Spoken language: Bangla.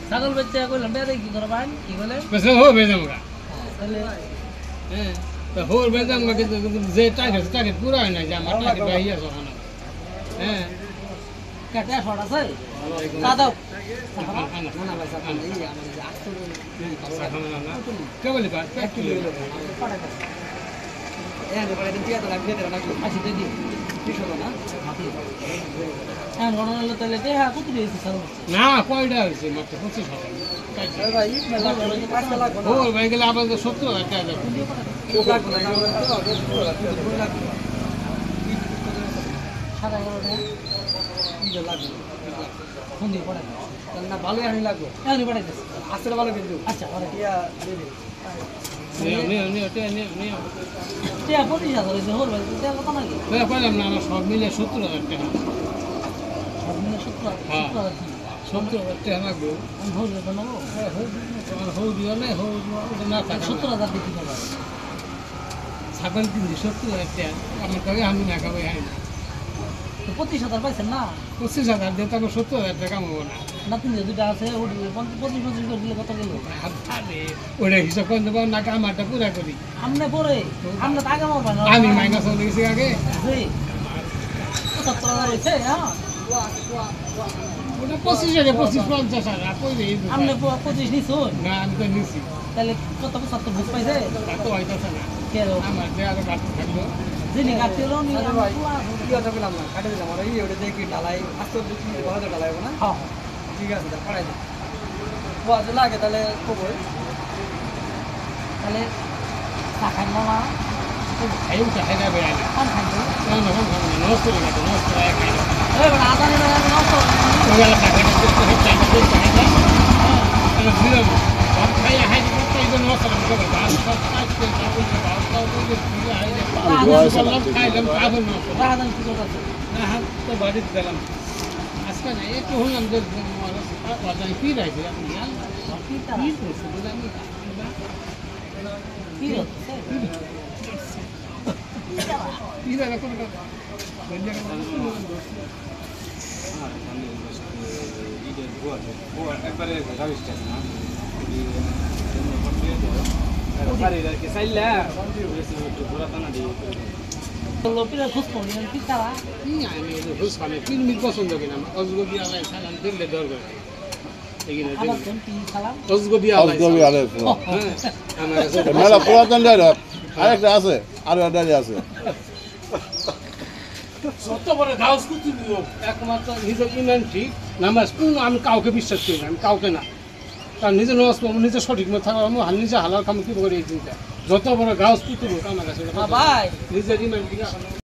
ছাগল বেচে কইলাম বেরে কি করে ভাই কি বলে বেচে হো বেজামগা তাহলে হ্যাঁ তো হোর বেজামগা কিন্তু যে টাকে পুরা হয় না যে আমার টাকে বাইয়া যখন হ্যাঁ কাটা ফড় আছে দাদা না ভাই সাথে এই আমাদের যে আস্তর না কে বলি পার এক কিলো পড়া গেছে এর পরে দিন টিয়া তো লাগবে না নাকি আসি দে দি ঠিক হবে না হ্যাঁ গণনা হলো তাহলে তে হ্যাঁ কত দিয়েছিস স্যার না কয়টা হইছে মাত্র 25 টাকা ভাই মেলা করে 5 লাখ ও ভাই গেলে আবার 70 টাকা দাও লাখ না সাদা করে কি লাগবে ফোন দিয়ে পড়া তাহলে না ভালোই আনি লাগবে হ্যাঁ পড়া গেছে আসলে ভালো কিন্তু আচ্ছা পড়া টিয়া দে দে টিয়া 25,000 হইছে হোর ভাই টিয়া কত নাকি পাইলাম না আমার সব মিলে 70,000 টাকা সব মিলে 70,000 কি 70,000 টাকা লাগবে আমি হোর দেব না হৌ দিও না হৌ না 70,000 দিয়ে কি করব ছাগল কিনছি 70,000 টাকা আমার কাছে আমি না খাবো হ্যাঁ 25,000 পাইছেন না 25,000 দিয়ে তাকে 70,000 টাকা কামাবো না না তুমি দুটো আছে 25 করে দিলে কত গেল ওটা হিসাব করে দেবো না আমারটা পুরা করি আমনে পরে আমনে তো আগে মারবা না আমি মাইনাস হয়ে গেছি আগে জি 70,000 হইছে হ্যাঁ ওটা 25,000 কই রে আমনে 25 নিছো না আমি তো নিছি তাহলে কত 70 বুঝ পাইছে এত হইতাছে না কে আমার যে আরো কাটতে থাকলো যিনি কাটলো নি ভাই কি কথা বললাম না কাটে দিলাম আর এই ওটা দেখি ঢালাই আস্তে দেখি ওটা ঢালাই হবে না হ্যাঁ ঠিক আছে তাহলে পড়াই দিই বাজে লাগে তাহলে কবই তাহলে টাকার মামা এই উঠে হেরা বেড়াই না কোন খাইতো নমস্কার নমস্কার এই বড় আদা নিয়ে আমি নষ্ট ওগুলা টাকাটা করতে হচ্ছে আমাদের টাকাটা আমি দিলাম সব খাইয়া হাই করতে এই জন্য নমস্কার করতে বাস সব কাটতে বলতে বাস দাও বলতে পুরো হাই বললাম খাইলাম কাবল না রাহাদান কি করতে না হাত তো বাড়িতে দিলাম আজকে না একটু হলাম যে অজাই কি রাইছে আপনি জান কি তারা কি করছে বলে আমি কি হচ্ছে কি রাখা কোন কথা একবারে রাবিস্ট না কি চাইলা পুরাতনা দিয়ে লোপিরা খুশ করি কি তারা কি আমি হুস খানে তিন মিনিট পছন্দ কিনা অজগবি আলাই সালাম দিলে দরকার এগিনা আবার কোন কি সালাম অজগবি আলাই আমার কাছে মেলা পুরাতন ডায়লগ আরেকটা আছে আরো একটা আছে সত্য বড় গাউস কুতি দিও একমাত্র নিজের ইমান ঠিক নামাজ পূর্ণ আমি কাউকে বিশ্বাস করি না আমি কাউকে না কারণ নিজে নামাজ পড়বো নিজে সঠিক মতো থাকবো আমি নিজে হালাল কাম কি করে এই চিন্তা যত বড় গাউস কুতি আমার কাছে ভাই নিজের ইমান ঠিক